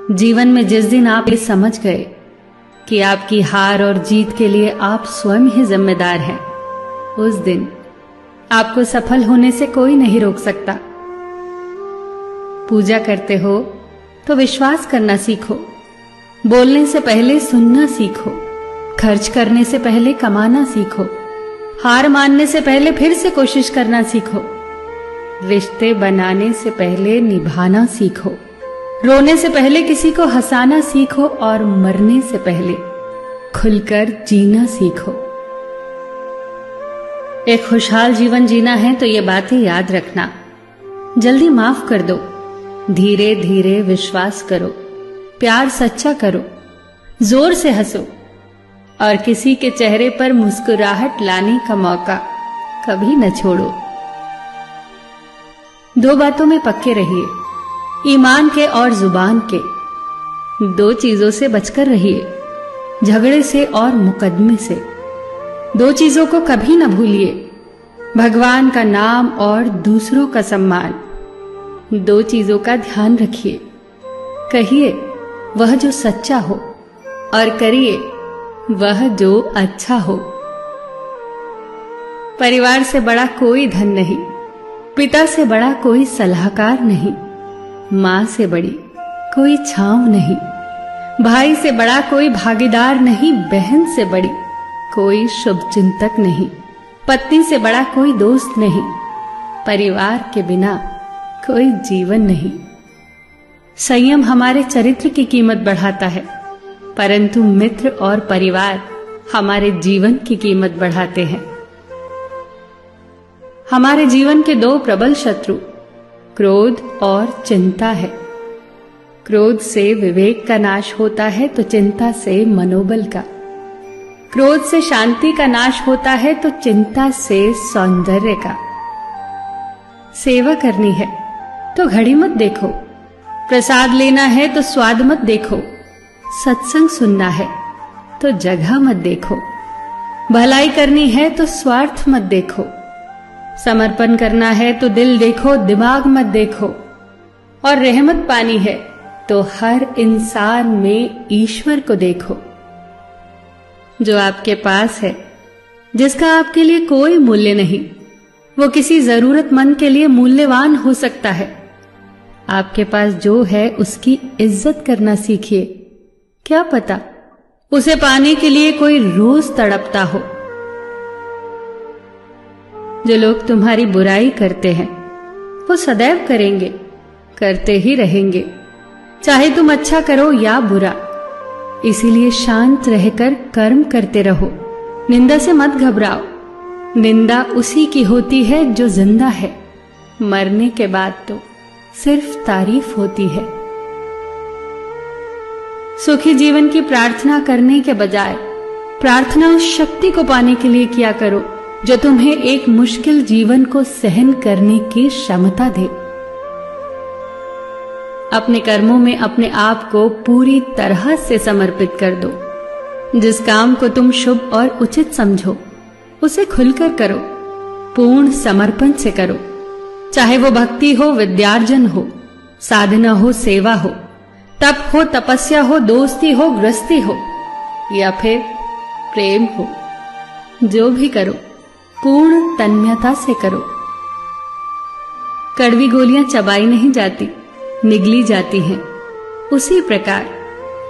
जीवन में जिस दिन आप ये समझ गए कि आपकी हार और जीत के लिए आप स्वयं ही जिम्मेदार हैं, उस दिन आपको सफल होने से कोई नहीं रोक सकता। पूजा करते हो तो विश्वास करना सीखो, बोलने से पहले सुनना सीखो, खर्च करने से पहले कमाना सीखो, हार मानने से पहले फिर से कोशिश करना सीखो, रिश्ते बनाने से पहले निभाना सीखो, रोने से पहले किसी को हंसाना सीखो और मरने से पहले खुलकर जीना सीखो। एक खुशहाल जीवन जीना है तो ये बातें याद रखना। जल्दी माफ कर दो, धीरे धीरे विश्वास करो, प्यार सच्चा करो, जोर से हंसो और किसी के चेहरे पर मुस्कुराहट लाने का मौका कभी न छोड़ो। दो बातों में पक्के रहिए, ईमान के और जुबान के। दो चीजों से बचकर रहिए, झगड़े से और मुकदमे से। दो चीजों को कभी न भूलिए, भगवान का नाम और दूसरों का सम्मान। दो चीजों का ध्यान रखिए, कहिए वह जो सच्चा हो और करिए वह जो अच्छा हो। परिवार से बड़ा कोई धन नहीं, पिता से बड़ा कोई सलाहकार नहीं, मां से बड़ी कोई छांव नहीं, भाई से बड़ा कोई भागीदार नहीं, बहन से बड़ी कोई शुभचिंतक नहीं, पत्नी से बड़ा कोई दोस्त नहीं, परिवार के बिना कोई जीवन नहीं। संयम हमारे चरित्र की कीमत बढ़ाता है, परंतु मित्र और परिवार हमारे जीवन की कीमत बढ़ाते हैं। हमारे जीवन के दो प्रबल शत्रु क्रोध और चिंता है। क्रोध से विवेक का नाश होता है तो चिंता से मनोबल का। क्रोध से शांति का नाश होता है तो चिंता से सौंदर्य का। सेवा करनी है तो घड़ी मत देखो, प्रसाद लेना है तो स्वाद मत देखो, सत्संग सुनना है तो जगह मत देखो, भलाई करनी है तो स्वार्थ मत देखो, समर्पण करना है तो दिल देखो, दिमाग मत देखो, और रहमत पानी है तो हर इंसान में ईश्वर को देखो। जो आपके पास है, जिसका आपके लिए कोई मूल्य नहीं, वो किसी जरूरतमंद के लिए मूल्यवान हो सकता है। आपके पास जो है उसकी इज्जत करना सीखिए, क्या पता उसे पाने के लिए कोई रोज तड़पता हो। जो लोग तुम्हारी बुराई करते हैं वो सदैव करेंगे, करते ही रहेंगे, चाहे तुम अच्छा करो या बुरा। इसीलिए शांत रहकर कर्म करते रहो, निंदा से मत घबराओ। निंदा उसी की होती है जो जिंदा है, मरने के बाद तो सिर्फ तारीफ होती है। सुखी जीवन की प्रार्थना करने के बजाय प्रार्थना उस शक्ति को पाने के लिए किया करो जो तुम्हें एक मुश्किल जीवन को सहन करने की क्षमता दे। अपने कर्मों में अपने आप को पूरी तरह से समर्पित कर दो। जिस काम को तुम शुभ और उचित समझो उसे खुलकर करो, पूर्ण समर्पण से करो। चाहे वो भक्ति हो, विद्यार्जन हो, साधना हो, सेवा हो, तप हो, तपस्या हो, दोस्ती हो, गृहस्थी हो या फिर प्रेम हो, जो भी करो पूर्ण तन्मयता से करो। कड़वी गोलियां चबाई नहीं जाती, निगली जाती हैं। उसी प्रकार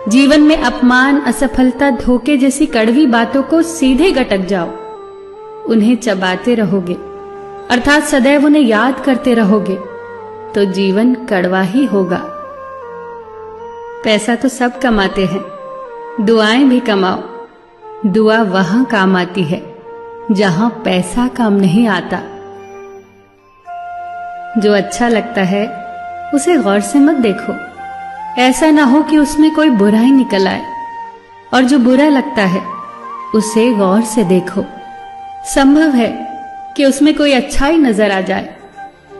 जीवन में अपमान, असफलता, धोखे जैसी कड़वी बातों को सीधे गटक जाओ। उन्हें चबाते रहोगे, अर्थात सदैव उन्हें याद करते रहोगे, तो जीवन कड़वा ही होगा। पैसा तो सब कमाते हैं, दुआएं भी कमाओ। दुआ वहां काम आती है जहां पैसा काम नहीं आता। जो अच्छा लगता है उसे गौर से मत देखो, ऐसा ना हो कि उसमें कोई बुराई निकल आए, और जो बुरा लगता है उसे गौर से देखो। संभव है कि उसमें कोई अच्छाई नजर आ जाए।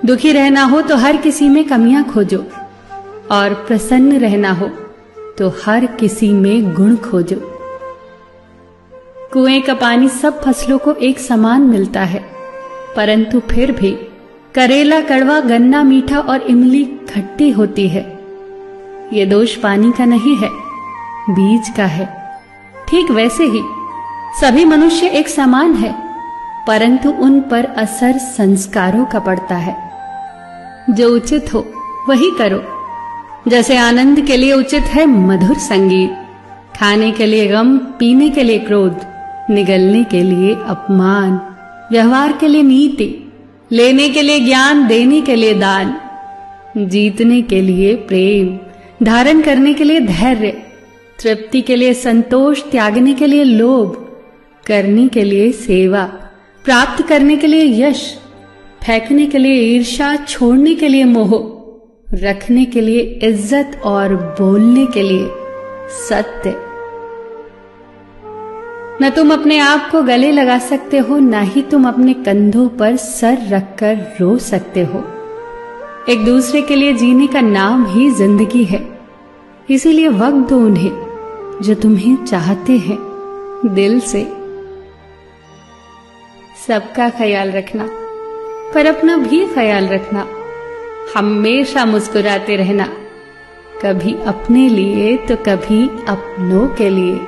दुखी रहना हो तो हर किसी में कमियां खोजो, और प्रसन्न रहना हो तो हर किसी में गुण खोजो। कुएं का पानी सब फसलों को एक समान मिलता है, परंतु फिर भी करेला कड़वा, गन्ना मीठा और इमली खट्टी होती है। ये दोष पानी का नहीं है, बीज का है। ठीक वैसे ही सभी मनुष्य एक समान है, परंतु उन पर असर संस्कारों का पड़ता है। जो उचित हो वही करो। जैसे आनंद के लिए उचित है मधुर संगीत, खाने के लिए गम, पीने के लिए क्रोध, निगलने के लिए अपमान, व्यवहार के लिए नीति, लेने के लिए ज्ञान, देने के लिए दान, जीतने के लिए प्रेम, धारण करने के लिए धैर्य, तृप्ति के लिए संतोष, त्यागने के लिए लोभ, करने के लिए सेवा, प्राप्त करने के लिए यश, फेंकने के लिए ईर्ष्या, छोड़ने के लिए मोह, रखने के लिए इज्जत और बोलने के लिए सत्य। न तुम अपने आप को गले लगा सकते हो, न ही तुम अपने कंधों पर सर रखकर रो सकते हो। एक दूसरे के लिए जीने का नाम ही जिंदगी है। इसीलिए वक्त दो उन्हें जो तुम्हें चाहते हैं दिल से। सबका ख्याल रखना, पर अपना भी ख्याल रखना। हमेशा मुस्कुराते रहना, कभी अपने लिए तो कभी अपनों के लिए।